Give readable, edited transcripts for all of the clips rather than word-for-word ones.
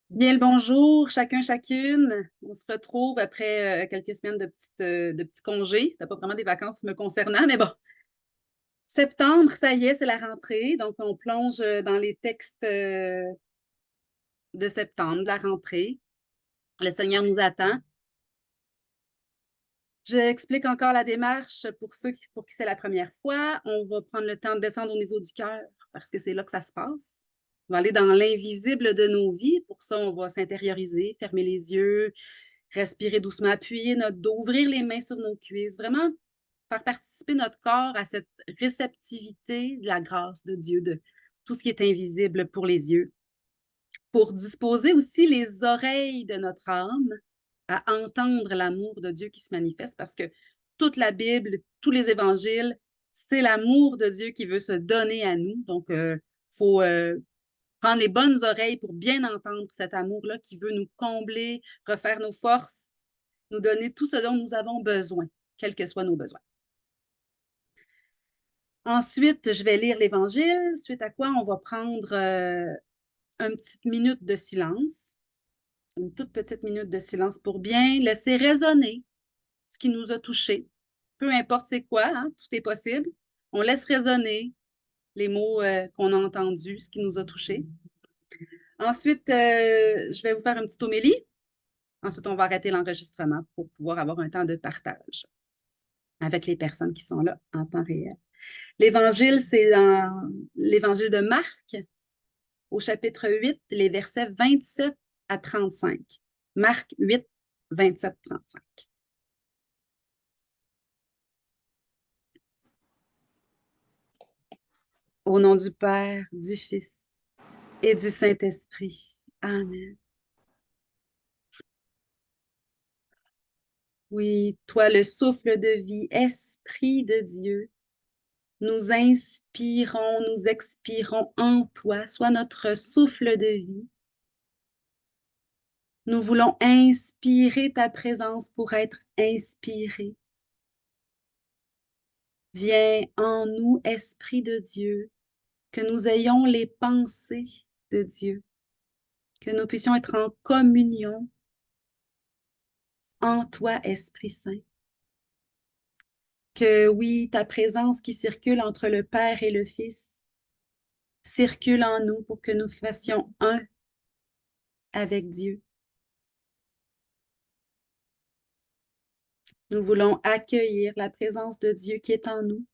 Bien le bonjour, chacun, chacune. On se retrouve après quelques semaines de petits congés. C'était pas vraiment des vacances me concernant, mais bon. Septembre, ça y est, c'est la rentrée. Donc, on plonge dans les textes de septembre, de la rentrée. Le Seigneur nous attend. J'explique encore la démarche pour pour qui c'est la première fois. On va prendre le temps de descendre au niveau du cœur parce que c'est là que ça se passe. On va aller dans l'invisible de nos vies. Pour ça, on va s'intérioriser, fermer les yeux, respirer doucement, appuyer notre dos, ouvrir les mains sur nos cuisses, vraiment faire participer notre corps à cette réceptivité de la grâce de Dieu, de tout ce qui est invisible pour les yeux, pour disposer aussi les oreilles de notre âme à entendre l'amour de Dieu qui se manifeste, parce que toute la Bible, tous les évangiles, c'est l'amour de Dieu qui veut se donner à nous. Donc, il faut prendre les bonnes oreilles pour bien entendre cet amour-là qui veut nous combler, refaire nos forces, nous donner tout ce dont nous avons besoin, quels que soient nos besoins. Ensuite, je vais lire l'Évangile, suite à quoi on va prendre une petite minute de silence, une toute petite minute de silence pour bien laisser résonner ce qui nous a touchés. Peu importe c'est quoi, hein, tout est possible. On laisse résonner les mots qu'on a entendus, ce qui nous a touchés. Ensuite, je vais vous faire une petite homélie. Ensuite, on va arrêter l'enregistrement pour pouvoir avoir un temps de partage avec les personnes qui sont là en temps réel. L'Évangile, c'est dans l'Évangile de Marc, au chapitre 8, les versets 27 à 35. Marc 8, 27-35. Au nom du Père, du Fils et du Saint-Esprit. Amen. Oui, toi, le souffle de vie, Esprit de Dieu, nous inspirons, nous expirons en toi, sois notre souffle de vie. Nous voulons inspirer ta présence pour être inspirés. Viens en nous, Esprit de Dieu, que nous ayons les pensées de Dieu, que nous puissions être en communion en toi, Esprit Saint. Que oui, ta présence qui circule entre le Père et le Fils circule en nous pour que nous fassions un avec Dieu. Nous voulons accueillir la présence de Dieu qui est en nous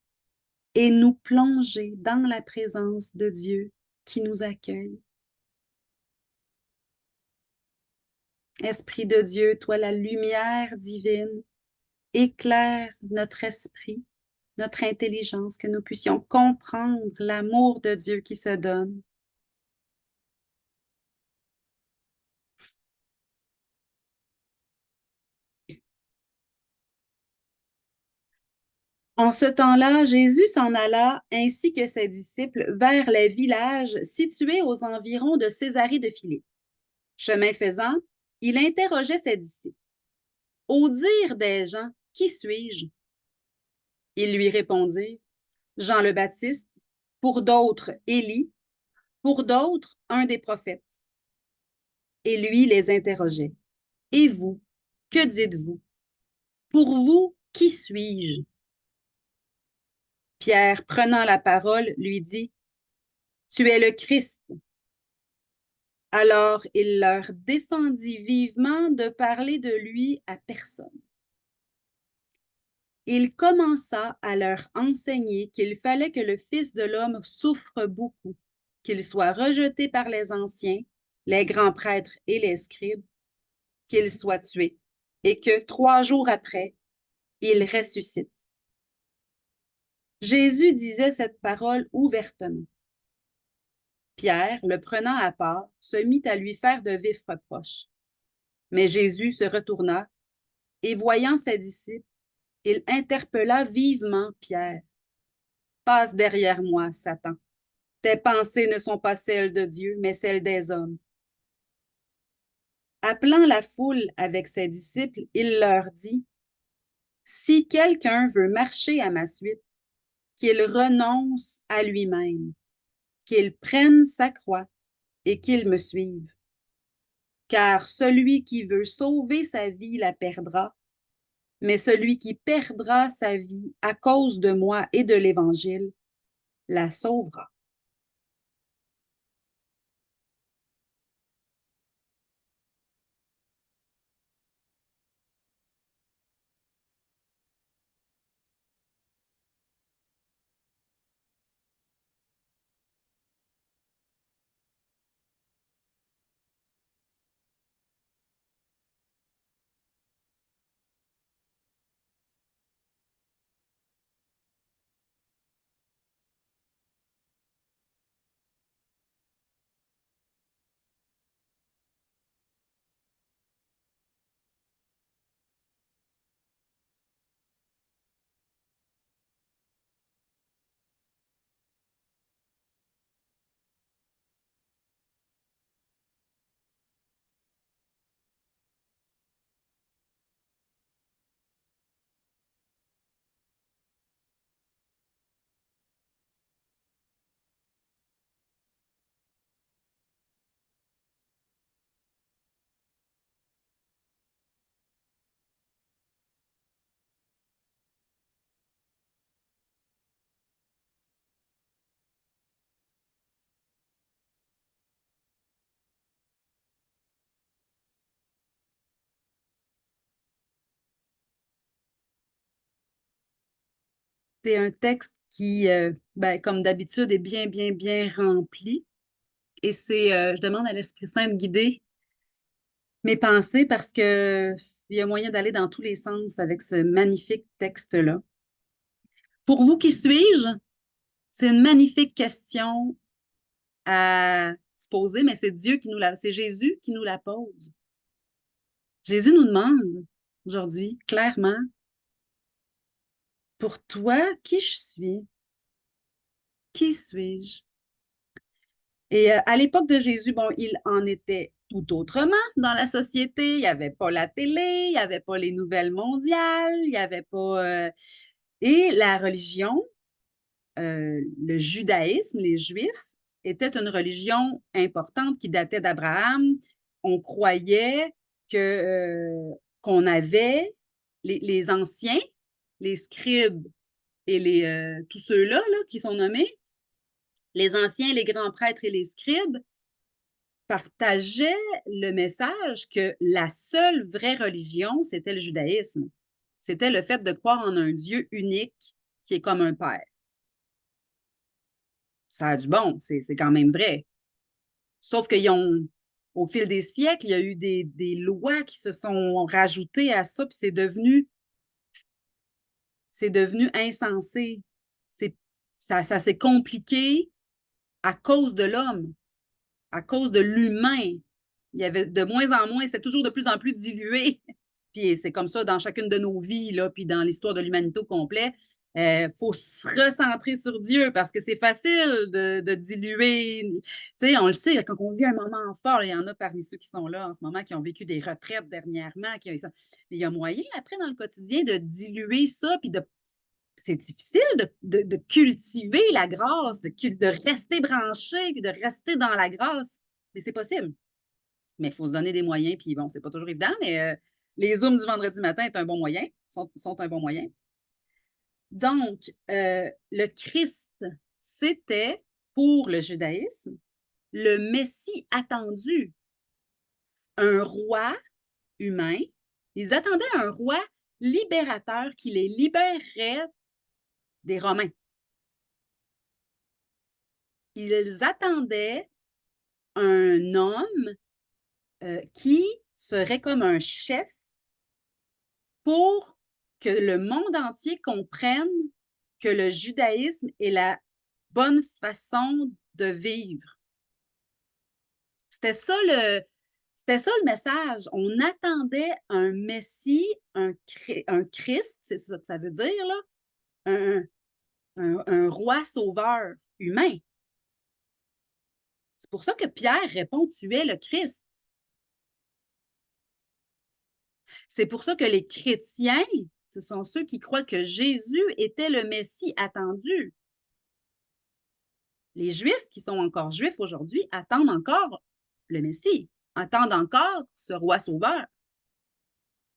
et nous plonger dans la présence de Dieu qui nous accueille. Esprit de Dieu, toi la lumière divine, éclaire notre esprit, notre intelligence, que nous puissions comprendre l'amour de Dieu qui se donne. En ce temps-là, Jésus s'en alla, ainsi que ses disciples, vers les villages situés aux environs de Césarée de Philippe. Chemin faisant, il interrogeait ses disciples. Au dire des gens, qui suis-je? Ils lui répondirent, Jean le Baptiste, pour d'autres, Élie, pour d'autres, un des prophètes. Et lui les interrogeait. Et vous, que dites-vous? Pour vous, qui suis-je? Pierre, prenant la parole, lui dit, Tu es le Christ. Alors il leur défendit vivement de parler de lui à personne. Il commença à leur enseigner qu'il fallait que le Fils de l'homme souffre beaucoup, qu'il soit rejeté par les anciens, les grands prêtres et les scribes, qu'il soit tué, et que 3 jours après, il ressuscite. Jésus disait cette parole ouvertement. Pierre, le prenant à part, se mit à lui faire de vifs reproches. Mais Jésus se retourna et, voyant ses disciples, il interpella vivement Pierre. Passe derrière moi, Satan. Tes pensées ne sont pas celles de Dieu, mais celles des hommes. Appelant la foule avec ses disciples, il leur dit, Si quelqu'un veut marcher à ma suite, qu'il renonce à lui-même, qu'il prenne sa croix et qu'il me suive. Car celui qui veut sauver sa vie la perdra, mais celui qui perdra sa vie à cause de moi et de l'Évangile la sauvera. C'est un texte qui, ben, comme d'habitude, est bien, bien, bien rempli. Et je demande à l'Esprit Saint de guider mes pensées parce que il y a moyen d'aller dans tous les sens avec ce magnifique texte-là. Pour vous, qui suis-je? C'est une magnifique question à se poser, mais c'est Jésus qui nous la pose. Jésus nous demande aujourd'hui, clairement, pour toi, qui je suis? Qui suis-je? Et à l'époque de Jésus, bon, il en était tout autrement dans la société. Il n'y avait pas la télé, il n'y avait pas les nouvelles mondiales, il n'y avait pas. Et la religion, le judaïsme, les Juifs, était une religion importante qui datait d'Abraham. On croyait qu'on avait les anciens, les scribes et tous ceux-là là, qui sont nommés, les anciens, les grands prêtres et les scribes partageaient le message que la seule vraie religion, c'était le judaïsme. C'était le fait de croire en un Dieu unique qui est comme un père. Ça a du bon, c'est quand même vrai. Sauf au fil des siècles, il y a eu des lois qui se sont rajoutées à ça, puis c'est devenu insensé. C'est, ça s'est compliqué à cause de l'homme, à cause de l'humain. Il y avait de moins en moins, c'est toujours de plus en plus dilué. Puis c'est comme ça dans chacune de nos vies, là, puis dans l'histoire de l'humanité au complet. Il faut se recentrer sur Dieu parce que c'est facile de diluer. Tu sais, on le sait, quand on vit un moment fort, il y en a parmi ceux qui sont là en ce moment qui ont vécu des retraites dernièrement. Mais il y a moyen, après, dans le quotidien, de diluer ça, puis c'est difficile de cultiver la grâce, de rester branché, puis de rester dans la grâce. Mais c'est possible. Mais il faut se donner des moyens, puis bon, c'est pas toujours évident, mais les Zooms du vendredi matin est un bon moyen, sont un bon moyen. Donc, le Christ, c'était, pour le judaïsme, le Messie attendu, un roi humain. Ils attendaient un roi libérateur qui les libérerait des Romains. Ils attendaient un homme qui serait comme un chef pour que le monde entier comprenne que le judaïsme est la bonne façon de vivre. C'était ça le, c'était ça le message. On attendait un Messie, un Christ, c'est ça que ça veut dire, là, un, un roi sauveur humain. C'est pour ça que Pierre répond, tu es le Christ. C'est pour ça que les chrétiens, ce sont ceux qui croient que Jésus était le Messie attendu. Les Juifs qui sont encore juifs aujourd'hui attendent encore le Messie. attendent encore ce roi sauveur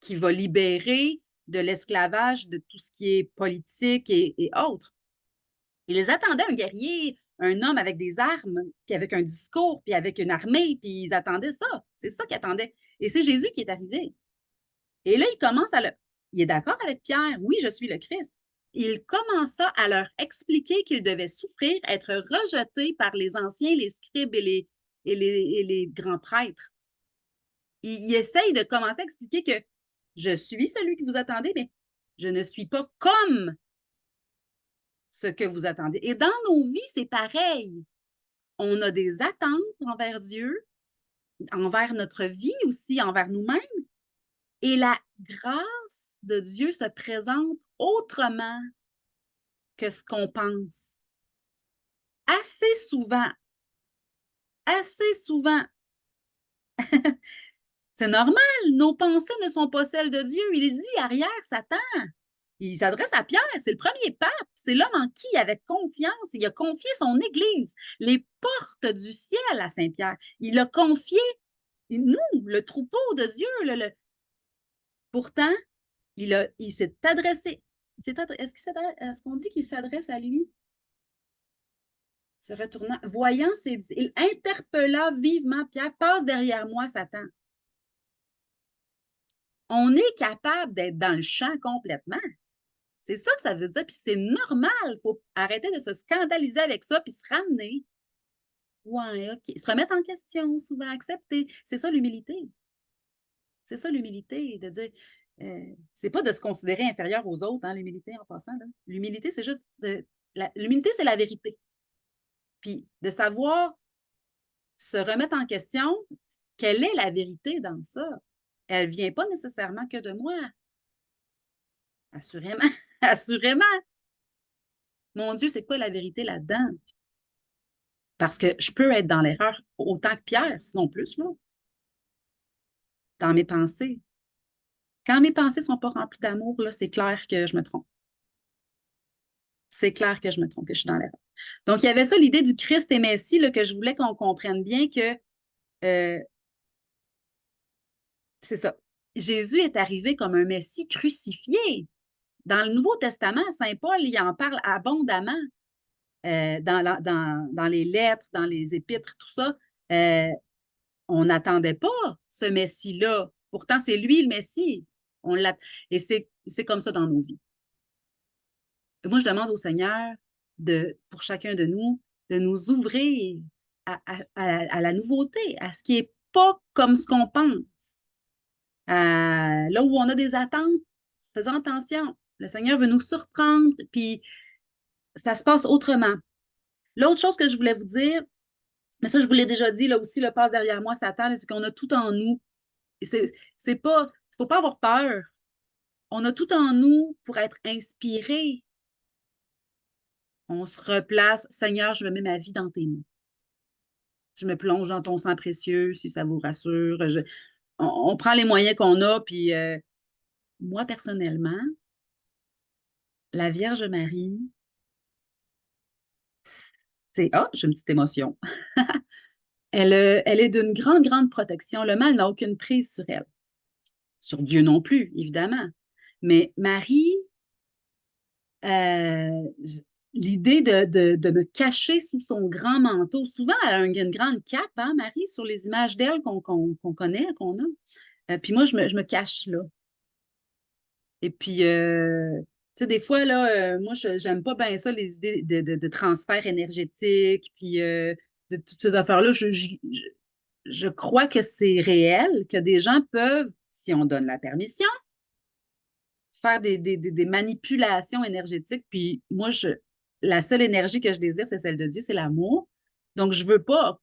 qui va libérer de l'esclavage, de tout ce qui est politique et autres. Ils les attendaient, un guerrier, un homme avec des armes, puis avec un discours, puis avec une armée, puis ils attendaient ça. C'est ça qu'ils attendaient. Et c'est Jésus qui est arrivé. Et là, il commence à le... Il est d'accord avec Pierre, oui, je suis le Christ. Il commença à leur expliquer qu'ils devaient souffrir, être rejetés par les anciens, les scribes et les grands prêtres. Il essaye de commencer à expliquer que je suis celui que vous attendez, mais je ne suis pas comme ce que vous attendez. Et dans nos vies, c'est pareil. On a des attentes envers Dieu, envers notre vie aussi, envers nous-mêmes. Et la grâce de Dieu se présente autrement que ce qu'on pense. Assez souvent. Assez souvent. C'est normal, nos pensées ne sont pas celles de Dieu. Il est dit arrière, Satan. Il s'adresse à Pierre, c'est le premier pape, c'est l'homme en qui il avait confiance, il a confié son Église, les portes du ciel à Saint-Pierre. Il a confié, nous, le troupeau de Dieu. Pourtant, il s'est adressé. Est-ce qu'on dit qu'il s'adresse à lui? Se retournant, voyant il interpella vivement Pierre, passe derrière moi, Satan. On est capable d'être dans le champ complètement. C'est ça que ça veut dire, puis c'est normal. Il faut arrêter de se scandaliser avec ça, puis se ramener. Ouais, OK. Se remettre en question, souvent accepter. C'est ça l'humilité. C'est ça l'humilité, de dire, c'est pas de se considérer inférieur aux autres, hein, l'humilité en passant. L'humilité, c'est juste l'humilité, c'est la vérité. Puis de savoir se remettre en question, quelle est la vérité dans ça? Elle vient pas nécessairement que de moi. Assurément, assurément. Mon Dieu, c'est quoi la vérité là-dedans? Parce que je peux être dans l'erreur autant que Pierre, sinon plus, là, dans mes pensées. Quand mes pensées ne sont pas remplies d'amour, là, c'est clair que je me trompe. C'est clair que je me trompe, que je suis dans l'erreur. Donc, il y avait ça, l'idée du Christ et Messie, là, que je voulais qu'on comprenne bien que euh, c'est ça. Jésus est arrivé comme un Messie crucifié. Dans le Nouveau Testament, Saint Paul, il en parle abondamment dans les lettres, dans les épîtres, tout ça. On n'attendait pas ce Messie-là. Pourtant, c'est lui le Messie. Et c'est comme ça dans nos vies. Moi, je demande au Seigneur, pour chacun de nous, de nous ouvrir à la nouveauté, à ce qui n'est pas comme ce qu'on pense. Là où on a des attentes, faisons attention. Le Seigneur veut nous surprendre, puis ça se passe autrement. L'autre chose que je voulais vous dire, mais ça, je vous l'ai déjà dit, là aussi, le passe derrière moi, Satan, c'est qu'on a tout en nous. C'est pas, faut pas avoir peur. On a tout en nous pour être inspiré. On se replace. Seigneur, je mets ma vie dans tes mains. Je me plonge dans ton sang précieux, si ça vous rassure. On prend les moyens qu'on a, puis moi, personnellement, la Vierge Marie, j'ai une petite émotion. Elle est d'une grande, grande protection. Le mal n'a aucune prise sur elle. Sur Dieu non plus, évidemment. Mais Marie, euh, l'idée de me cacher sous son grand manteau, souvent elle a une grande cape, hein, Marie, sur les images d'elle qu'on connaît, qu'on a. Puis moi, je me cache là. Et puis, tu sais, des fois, là, moi, j'aime pas bien ça, les idées de transfert énergétique, puis de toutes ces affaires-là. Je crois que c'est réel, que des gens peuvent, si on donne la permission, faire des manipulations énergétiques. Puis moi, la seule énergie que je désire, c'est celle de Dieu, c'est l'amour. Donc, je veux pas.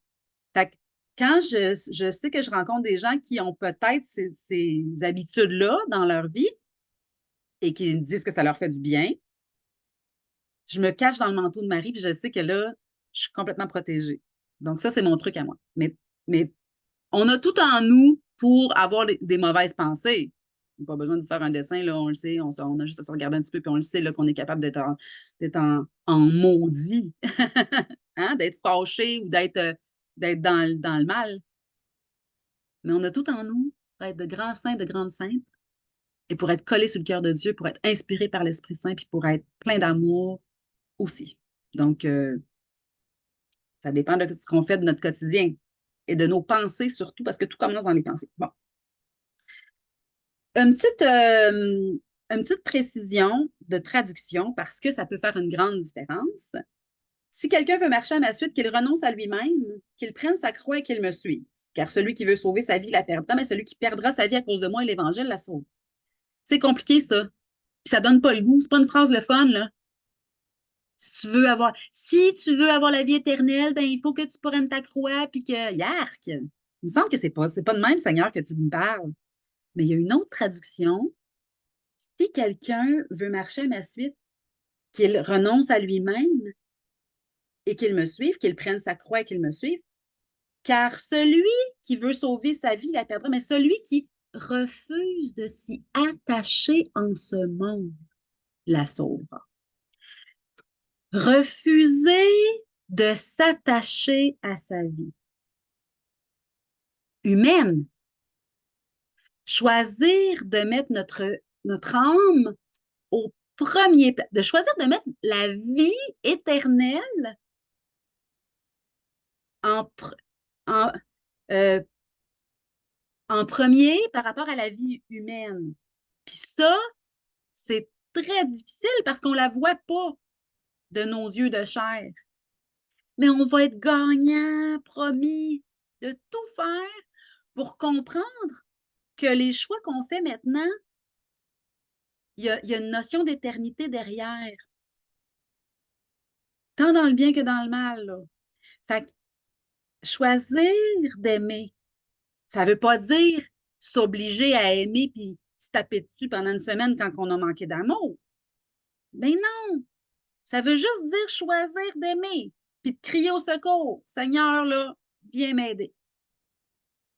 Fait que quand je sais que je rencontre des gens qui ont peut-être ces habitudes-là dans leur vie et qui me disent que ça leur fait du bien, je me cache dans le manteau de Marie, puis je sais que là, je suis complètement protégée. Donc, ça, c'est mon truc à moi. Mais on a tout en nous pour avoir des mauvaises pensées. On n'a pas besoin de faire un dessin, là, on le sait, on a juste à se regarder un petit peu, puis on le sait là, qu'on est capable d'être en maudit, hein? D'être fâché ou d'être dans le mal. Mais on a tout en nous pour être de grands saints, de grandes saintes, et pour être collés sur le cœur de Dieu, pour être inspirés par l'Esprit Saint, puis pour être plein d'amour aussi. Donc, ça dépend de ce qu'on fait de notre quotidien et de nos pensées surtout, parce que tout commence dans les pensées. Bon. Une petite, euh, une petite précision de traduction, parce que ça peut faire une grande différence. Si quelqu'un veut marcher à ma suite, qu'il renonce à lui-même, qu'il prenne sa croix et qu'il me suive. Car celui qui veut sauver sa vie la perdra, mais celui qui perdra sa vie à cause de moi et l'Évangile la sauve. C'est compliqué, ça. Puis ça donne pas le goût. C'est pas une phrase le fun, là. Si tu veux avoir la vie éternelle, ben, il faut que tu prennes ta croix, puis que, yark! Il me semble que c'est pas de même, Seigneur, que tu me parles. Mais il y a une autre traduction. Si quelqu'un veut marcher à ma suite, qu'il renonce à lui-même et qu'il me suive, qu'il prenne sa croix et qu'il me suive, car celui qui veut sauver sa vie la perdra, mais celui qui refuse de s'y attacher en ce monde la sauvera. Refuser de s'attacher à sa vie humaine, choisir de mettre notre âme au premier plan, de choisir de mettre la vie éternelle en, en, euh, en premier par rapport à la vie humaine. Puis ça, c'est très difficile parce qu'on ne la voit pas de nos yeux de chair. Mais on va être gagnant, promis, de tout faire pour comprendre que les choix qu'on fait maintenant, il y a une notion d'éternité derrière, tant dans le bien que dans le mal, là. Fait que choisir d'aimer, ça ne veut pas dire s'obliger à aimer puis se taper dessus pendant une semaine quand on a manqué d'amour. Ben non, ça veut juste dire choisir d'aimer puis de crier au secours. Seigneur, là, viens m'aider.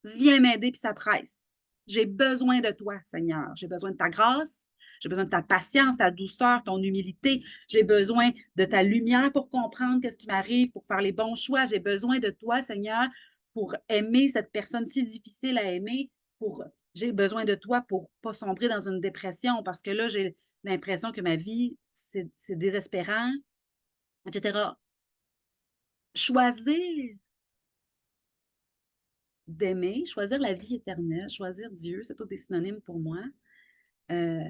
Viens m'aider puis ça presse. J'ai besoin de toi, Seigneur. J'ai besoin de ta grâce. J'ai besoin de ta patience, ta douceur, ton humilité. J'ai besoin de ta lumière pour comprendre ce qui m'arrive, pour faire les bons choix. J'ai besoin de toi, Seigneur, pour aimer cette personne si difficile à aimer. J'ai besoin de toi pour ne pas sombrer dans une dépression parce que là, j'ai l'impression que ma vie, c'est désespérant, etc. Choisir d'aimer, choisir la vie éternelle, choisir Dieu, c'est tout des synonymes pour moi. Euh,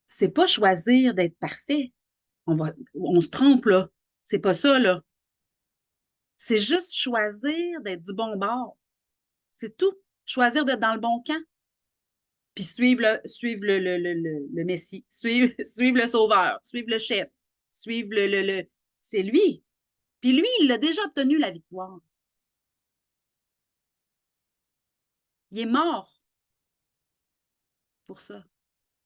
c'est pas choisir d'être parfait. On se trompe, là. C'est pas ça, là. C'est juste choisir d'être du bon bord. C'est tout. Choisir d'être dans le bon camp. Puis suivre le Messie, suivre le Sauveur, suivre le chef, suivre C'est lui. Puis lui, il a déjà obtenu la victoire. Il est mort pour ça.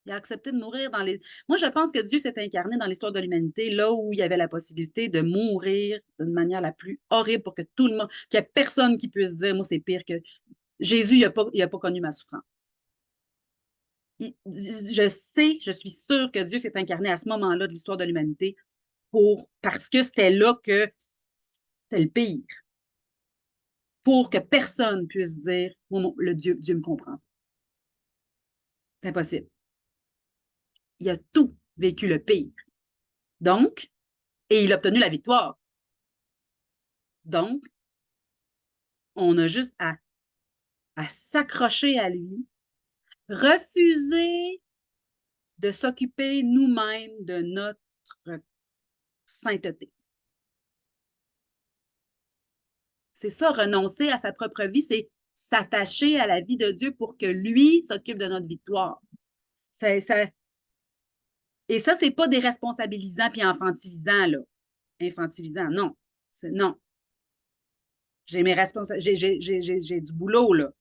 Il a accepté de mourir dans les. Moi, je pense que Dieu s'est incarné dans l'histoire de l'humanité, là où il y avait la possibilité de mourir d'une manière la plus horrible pour que tout le monde, qu'il n'y ait personne qui puisse dire, moi, c'est pire que. Jésus, il a pas connu ma souffrance. Je sais, je suis sûre que Dieu s'est incarné à ce moment-là de l'histoire de l'humanité parce que c'était là que c'était le pire. Pour que personne puisse dire, oh, le Dieu me comprend. C'est impossible. Il a tout vécu le pire. Donc, et il a obtenu la victoire. Donc, on a juste à s'accrocher à lui, refuser de s'occuper nous-mêmes de notre sainteté. C'est ça, renoncer à sa propre vie, c'est s'attacher à la vie de Dieu pour que lui s'occupe de notre victoire. Ça, et ça, c'est pas déresponsabilisant puis infantilisant, là. Infantilisant, non. Non. J'ai mes responsabilités. J'ai du boulot, là.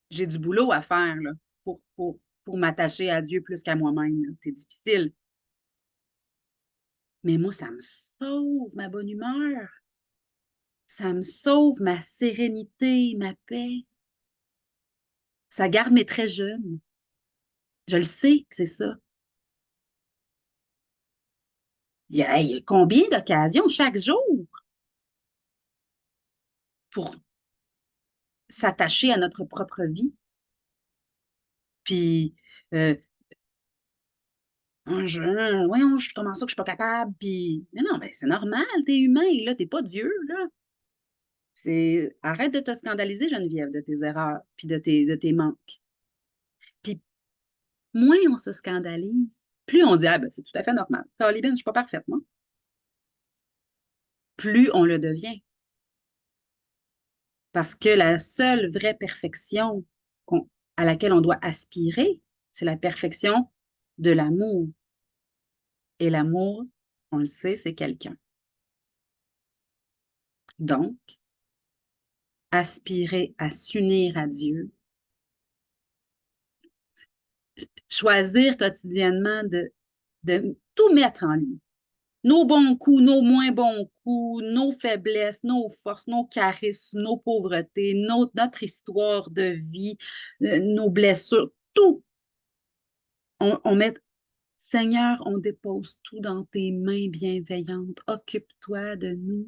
J'ai du boulot à faire, là, pour m'attacher à Dieu plus qu'à moi-même. C'est difficile. Mais moi, ça me sauve ma bonne humeur. Ça me sauve ma sérénité, ma paix. Ça garde mes traits jeunes. Je le sais que c'est ça. Il y a combien d'occasions chaque jour pour s'attacher à notre propre vie. Puis, euh, voyons, comment ça que je suis pas capable? Puis, mais non, ben, c'est normal, t'es humain, là, t'es pas Dieu, là. Arrête de te scandaliser, Geneviève, de tes erreurs, puis de tes manques. Puis, moins on se scandalise, plus on dit, ah, ben, c'est tout à fait normal. Taliban, je suis pas parfaite, moi. Plus on le devient. Parce que la seule vraie perfection à laquelle on doit aspirer, c'est la perfection de l'amour. Et l'amour, on le sait, c'est quelqu'un. Donc, aspirer à s'unir à Dieu, choisir quotidiennement de tout mettre en lui. Nos bons coups, nos moins bons coups, nos faiblesses, nos forces, nos charismes, nos pauvretés, notre histoire de vie, nos blessures, tout. On met, Seigneur, on dépose tout dans tes mains bienveillantes. Occupe-toi de nous,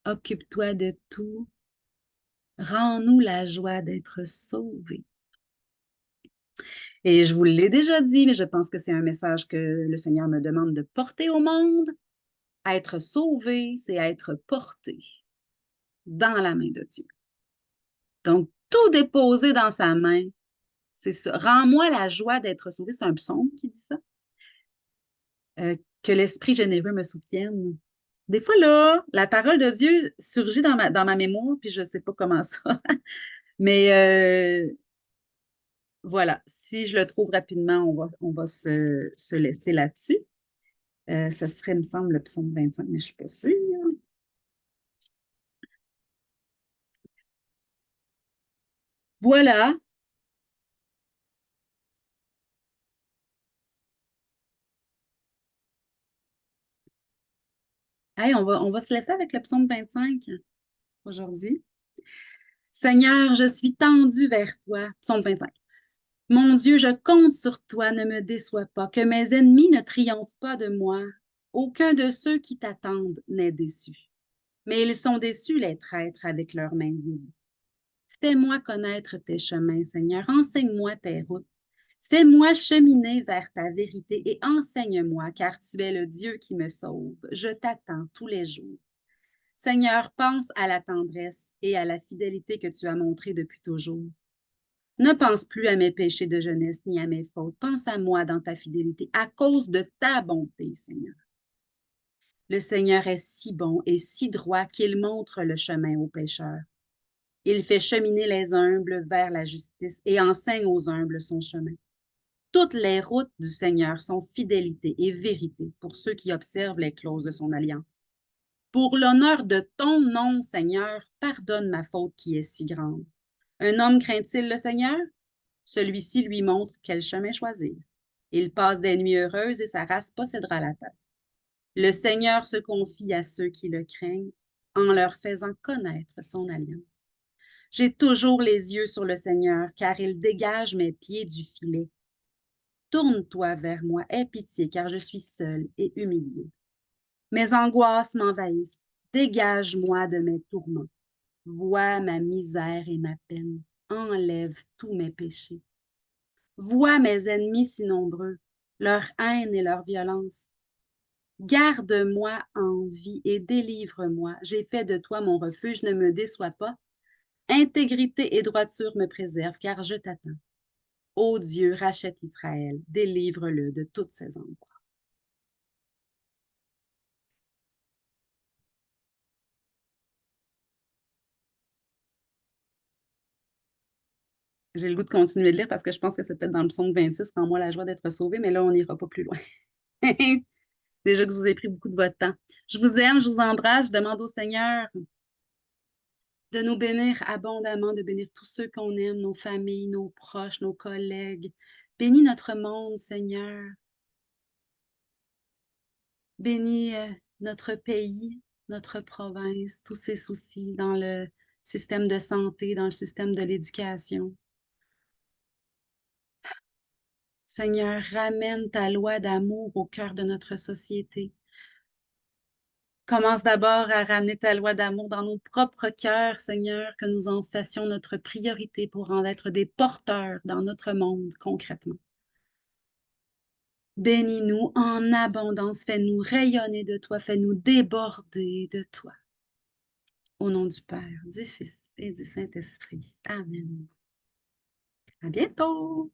occupe-toi de tout. Rends-nous la joie d'être sauvés. Et je vous l'ai déjà dit, mais je pense que c'est un message que le Seigneur me demande de porter au monde. Être sauvé, c'est être porté dans la main de Dieu. Donc, tout déposer dans sa main, c'est ça. Rends-moi la joie d'être sauvé. C'est un psaume qui dit ça. Que l'Esprit généreux me soutienne. Des fois, là, la parole de Dieu surgit dans ma mémoire, puis je ne sais pas comment ça. Mais voilà, si je le trouve rapidement, on va se laisser là-dessus. Ce serait, me semble, le psaume 25, mais je ne suis pas sûre. Voilà. Hey, on va se laisser avec le psaume 25 aujourd'hui. Seigneur, je suis tendu vers toi. Psaume 25. Mon Dieu, je compte sur toi, ne me déçois pas, que mes ennemis ne triomphent pas de moi. Aucun de ceux qui t'attendent n'est déçu. Mais ils sont déçus, les traîtres, avec leurs mains vides. Fais-moi connaître tes chemins, Seigneur. Enseigne-moi tes routes. Fais-moi cheminer vers ta vérité et enseigne-moi, car tu es le Dieu qui me sauve. Je t'attends tous les jours. Seigneur, pense à la tendresse et à la fidélité que tu as montrée depuis toujours. Ne pense plus à mes péchés de jeunesse ni à mes fautes. Pense à moi dans ta fidélité, à cause de ta bonté, Seigneur. Le Seigneur est si bon et si droit qu'il montre le chemin aux pécheurs. Il fait cheminer les humbles vers la justice et enseigne aux humbles son chemin. Toutes les routes du Seigneur sont fidélité et vérité pour ceux qui observent les clauses de son alliance. Pour l'honneur de ton nom, Seigneur, pardonne ma faute qui est si grande. Un homme craint-il le Seigneur? Celui-ci lui montre quel chemin choisir. Il passe des nuits heureuses et sa race possédera la terre. Le Seigneur se confie à ceux qui le craignent en leur faisant connaître son alliance. J'ai toujours les yeux sur le Seigneur, car il dégage mes pieds du filet. Tourne-toi vers moi, aie pitié, car je suis seul et humilié. Mes angoisses m'envahissent. Dégage-moi de mes tourments. Vois ma misère et ma peine. Enlève tous mes péchés. Vois mes ennemis si nombreux, leur haine et leur violence. Garde-moi en vie et délivre-moi. J'ai fait de toi mon refuge, ne me déçois pas. Intégrité et droiture me préservent, car je t'attends. Ô Dieu, rachète Israël, délivre-le de toutes ses angoisses. J'ai le goût de continuer de lire parce que je pense que c'est peut-être dans le psaume 26, Rends moi la joie d'être sauvé, mais là, on n'ira pas plus loin. Déjà que je vous ai pris beaucoup de votre temps. Je vous aime, je vous embrasse, je demande au Seigneur de nous bénir abondamment, de bénir tous ceux qu'on aime, nos familles, nos proches, nos collègues. Bénis notre monde, Seigneur. Bénis notre pays, notre province, tous ces soucis dans le système de santé, dans le système de l'éducation. Seigneur, ramène ta loi d'amour au cœur de notre société. Commence d'abord à ramener ta loi d'amour dans nos propres cœurs, Seigneur, que nous en fassions notre priorité pour en être des porteurs dans notre monde concrètement. Bénis-nous en abondance, fais-nous rayonner de toi, fais-nous déborder de toi. Au nom du Père, du Fils et du Saint-Esprit. Amen. À bientôt!